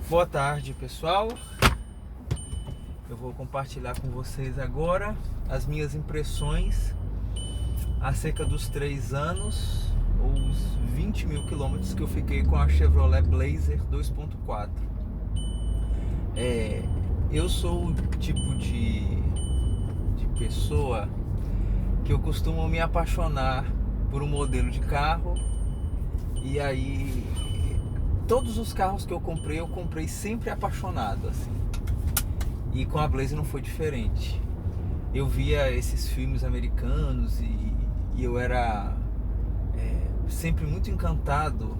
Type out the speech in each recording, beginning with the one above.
Boa tarde, pessoal. Eu vou compartilhar com vocês agora as minhas impressões acerca dos 3 anos ou os 20 mil quilômetros que eu fiquei com a Chevrolet Blazer 2.4. Eu sou o tipo de pessoa que eu costumo me apaixonar por um modelo de carro, e aí todos os carros que eu comprei sempre apaixonado, assim. E com a Blazer não foi diferente. Eu via esses filmes americanos e eu era sempre muito encantado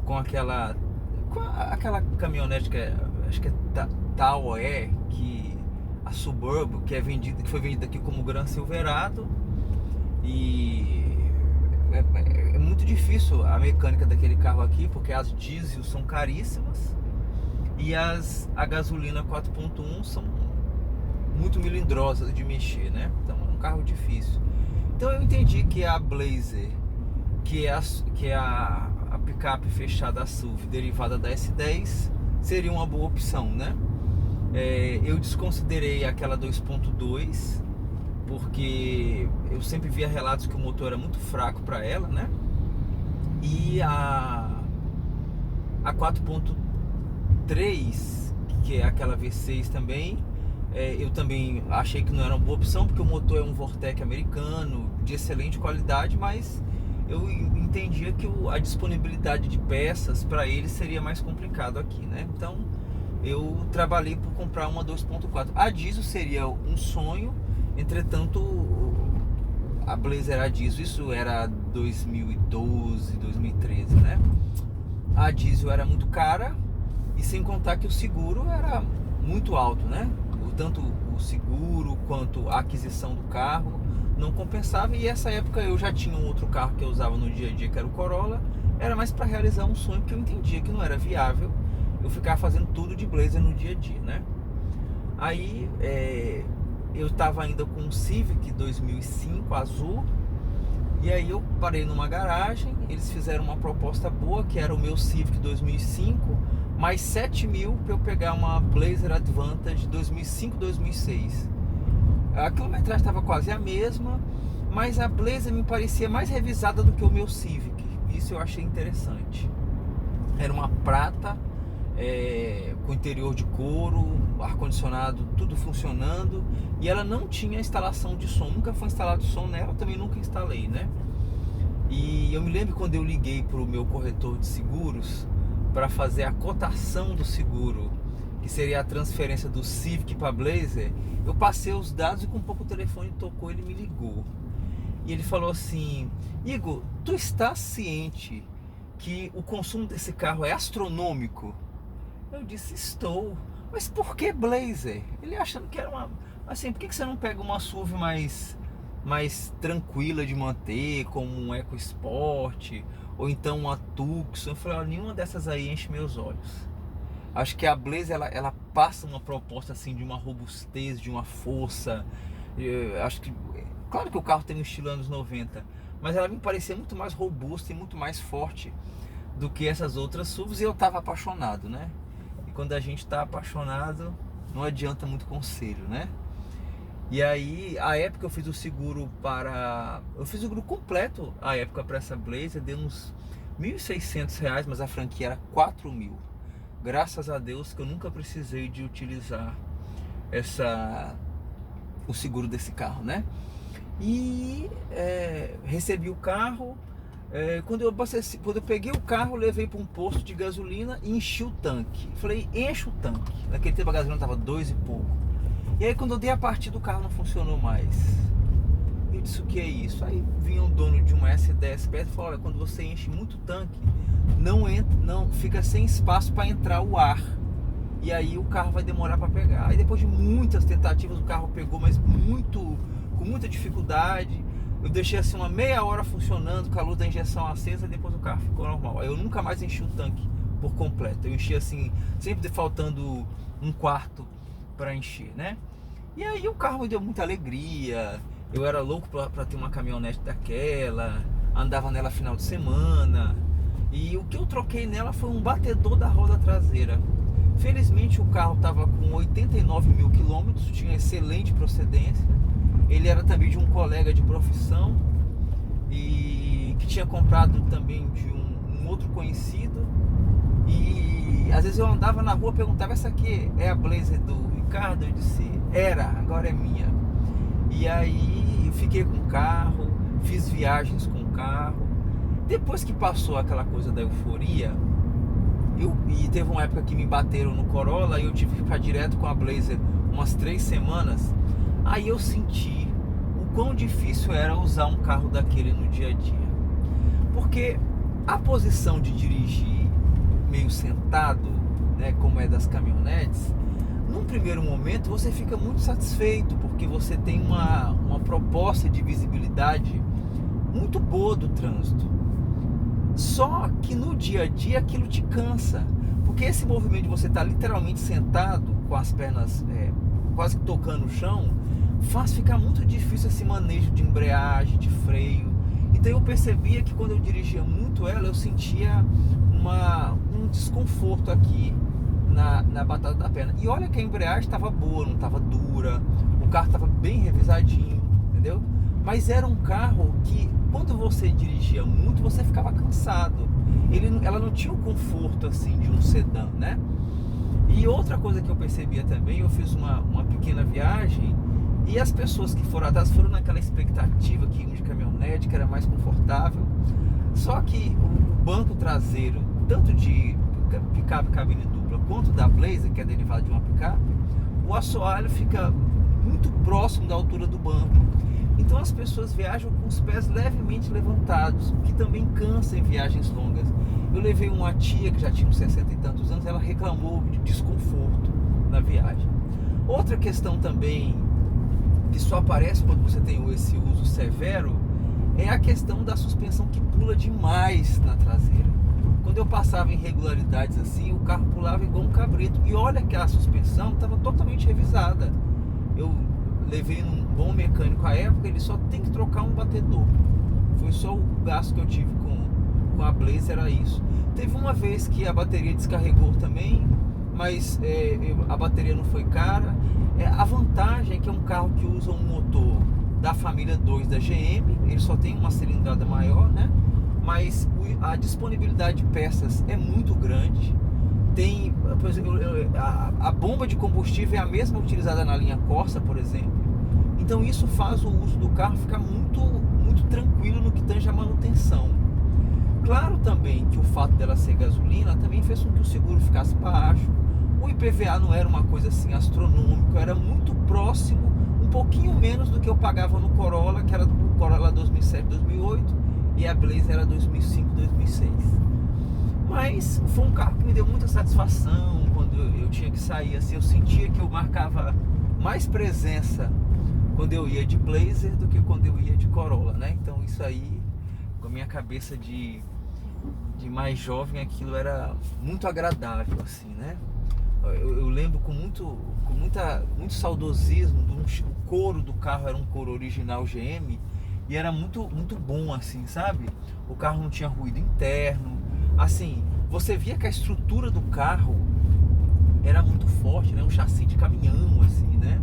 com aquela caminhonete acho que é Taoé, que a Suburban, que foi vendida aqui como Gran Silverado. E é muito difícil a mecânica daquele carro aqui, porque as diesel são caríssimas e a gasolina 4.1 são muito melindrosas de mexer, né? Então é um carro difícil. Então eu entendi que a Blazer, que é a picape fechada SUV derivada da S10, seria uma boa opção, né? Eu desconsiderei aquela 2.2, porque eu sempre via relatos que o motor era muito fraco para ela, né? E a 4.3, que é aquela V6 também, eu também achei que não era uma boa opção, porque o motor é um Vortec americano de excelente qualidade, mas eu entendia que a disponibilidade de peças para ele seria mais complicado aqui, né? Então eu trabalhei por comprar uma 2.4. A diesel seria um sonho, entretanto a Blazer a diesel, isso era 2012, 2013, né? A diesel era muito cara, e sem contar que o seguro era muito alto, né? Tanto o seguro quanto a aquisição do carro não compensava. E essa época eu já tinha um outro carro que eu usava no dia a dia, que era o Corolla. Era mais para realizar um sonho, porque eu entendia que não era viável eu ficar fazendo tudo de Blazer no dia a dia, né? Aí eu estava ainda com um Civic 2005 azul, e aí eu parei numa garagem. Eles fizeram uma proposta boa, que era o meu Civic 2005 mais 7 mil para eu pegar uma Blazer Advantage 2005-2006. A quilometragem estava quase a mesma, mas a Blazer me parecia mais revisada do que o meu Civic. Isso eu achei interessante. Era uma prata, com interior de couro, ar-condicionado, tudo funcionando, e ela não tinha instalação de som. Nunca foi instalado som nela, também nunca instalei, né? E eu me lembro quando eu liguei para o meu corretor de seguros para fazer a cotação do seguro, que seria a transferência do Civic para Blazer, eu passei os dados e com pouco o telefone tocou, ele me ligou. E ele falou assim: Igor, tu estás ciente que o consumo desse carro é astronômico? Eu disse: estou. Mas por que Blazer? Ele achando que era uma... Assim, por que você não pega uma SUV mais tranquila de manter, como um EcoSport, ou então uma Tucson? Eu falei: nenhuma dessas aí enche meus olhos. Acho que a Blazer, ela passa uma proposta assim de uma robustez, de uma força. Acho que, claro que o carro tem um estilo anos 90, mas ela me parecia muito mais robusta e muito mais forte do que essas outras SUVs, e eu estava apaixonado, né? E quando a gente está apaixonado, não adianta muito conselho, né? E aí, a época eu fiz o seguro eu fiz o seguro completo, a época, para essa Blazer, deu uns R$1.600, mas a franquia era 4.000. Graças a Deus que eu nunca precisei de utilizar o seguro desse carro, né? E recebi o carro. Quando eu peguei o carro, levei para um posto de gasolina e enchi o tanque. Falei: enche o tanque. Naquele tempo a gasolina estava 2 e pouco. E aí, quando eu dei a partida, o carro não funcionou mais. Eu disse: o que é isso? Aí vinha um dono de uma S10 perto e falou: olha, quando você enche muito tanque, não fica sem espaço para entrar o ar, e aí o carro vai demorar para pegar. Aí, depois de muitas tentativas, o carro pegou, mas com muita dificuldade. Eu deixei assim uma meia hora funcionando com a luz da injeção acesa, e depois o carro ficou normal. Aí eu nunca mais enchi o tanque por completo. Eu enchi assim, sempre faltando um quarto para encher, né? E aí o carro me deu muita alegria. Eu era louco para ter uma caminhonete daquela, andava nela final de semana. E o que eu troquei nela foi um batedor da roda traseira. Felizmente o carro estava com 89 mil quilômetros, tinha excelente procedência. Ele era também de um colega de profissão e que tinha comprado também de um outro conhecido. E às vezes eu andava na rua e perguntava: essa aqui é a Blazer do Ricardo? Eu disse: era, agora é minha. E aí eu fiquei com o carro, fiz viagens com o carro. Depois que passou aquela coisa da euforia, e teve uma época que me bateram no Corolla e eu tive que ficar direto com a Blazer umas 3 semanas. Aí eu senti o quão difícil era usar um carro daquele no dia a dia, porque a posição de dirigir meio sentado, né, como é das caminhonetes, num primeiro momento você fica muito satisfeito, porque você tem uma proposta de visibilidade muito boa do trânsito. Só que no dia a dia aquilo te cansa, porque esse movimento de você estar literalmente sentado com as pernas quase que tocando o chão, faz ficar muito difícil esse manejo de embreagem, de freio. Então eu percebia que quando eu dirigia muito ela, eu sentia um desconforto aqui na batata da perna. E olha que a embreagem estava boa, não estava dura, o carro estava bem revisadinho, entendeu? Mas era um carro que, quando você dirigia muito, você ficava cansado. Ela não tinha o conforto assim de um sedã, né? E outra coisa que eu percebia também, eu fiz uma pequena viagem e as pessoas que foram atrás foram naquela expectativa que iam de caminhonete, que era mais confortável. Só que o banco traseiro, tanto de picape cabine dupla quanto da Blazer, que é derivada de uma picape, o assoalho fica muito próximo da altura do banco. Então as pessoas viajam com os pés levemente levantados, o que também cansa em viagens longas. Eu levei uma tia que já tinha uns 60 e tantos anos, ela reclamou de desconforto na viagem. Outra questão também, que só aparece quando você tem esse uso severo, é a questão da suspensão, que pula demais na traseira. Quando eu passava em irregularidades assim, o carro pulava igual um cabrito. E olha que a suspensão estava totalmente revisada. Eu levei num bom mecânico à época, ele só tem que trocar um batedor. Foi só o gasto que eu tive com a Blazer, era isso. Teve uma vez que a bateria descarregou também, mas a bateria não foi cara. A vantagem é que é um carro que usa um motor da família 2 da GM, ele só tem uma cilindrada maior, né? Mas a disponibilidade de peças é muito grande. Tem, por exemplo, a bomba de combustível é a mesma utilizada na linha Corsa, por exemplo. Então isso faz o uso do carro ficar muito, muito tranquilo no que tange a manutenção. Claro também que o fato dela ser gasolina também fez com que o seguro ficasse baixo. O IPVA não era uma coisa assim astronômica, era muito próximo, um pouquinho menos do que eu pagava no Corolla, que era o Corolla 2007, 2008, e a Blazer era 2005, 2006. Mas foi um carro que me deu muita satisfação quando eu tinha que sair, assim, eu sentia que eu marcava mais presença quando eu ia de Blazer do que quando eu ia de Corolla, né? Então isso aí, com a minha cabeça de mais jovem, aquilo era muito agradável, assim, né? Eu lembro com muito saudosismo, o couro do carro era um couro original GM e era muito, muito bom, assim, sabe? O carro não tinha ruído interno, assim, você via que a estrutura do carro era muito forte, né? Um chassi de caminhão, assim, né?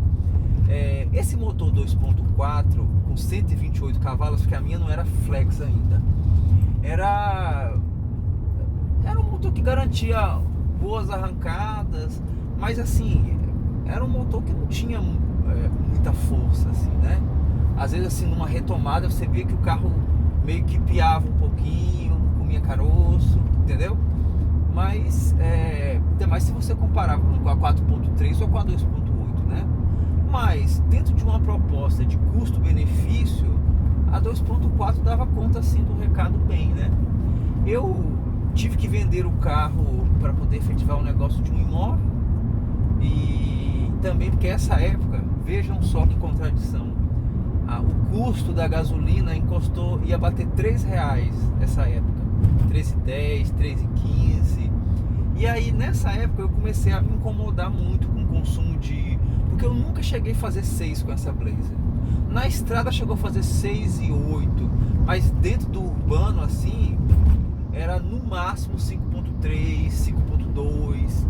Esse motor 2.4 com 128 cavalos, porque a minha não era flex ainda, era um motor que garantia boas arrancadas, mas assim, era um motor que não tinha muita força, assim, né? Às vezes, assim, numa retomada você via que o carro meio que piava um pouquinho, comia caroço, entendeu? Mas, ainda mais se você comparava com a 4.3 ou com a 2.8, né? Mas, dentro de uma proposta de custo-benefício, a 2.4 dava conta, assim, do recado bem, né? Eu tive que vender o carro para poder efetivar o negócio de um imóvel, e também porque essa época, vejam só que contradição, o custo da gasolina ia bater R$3 essa época, R$3,10, R$3,15, e aí nessa época eu comecei a me incomodar muito com o consumo porque eu nunca cheguei a fazer 6 com essa Blazer. Na estrada chegou a fazer 6 e 8, mas dentro do urbano, assim, era no máximo 5.3, 5.2.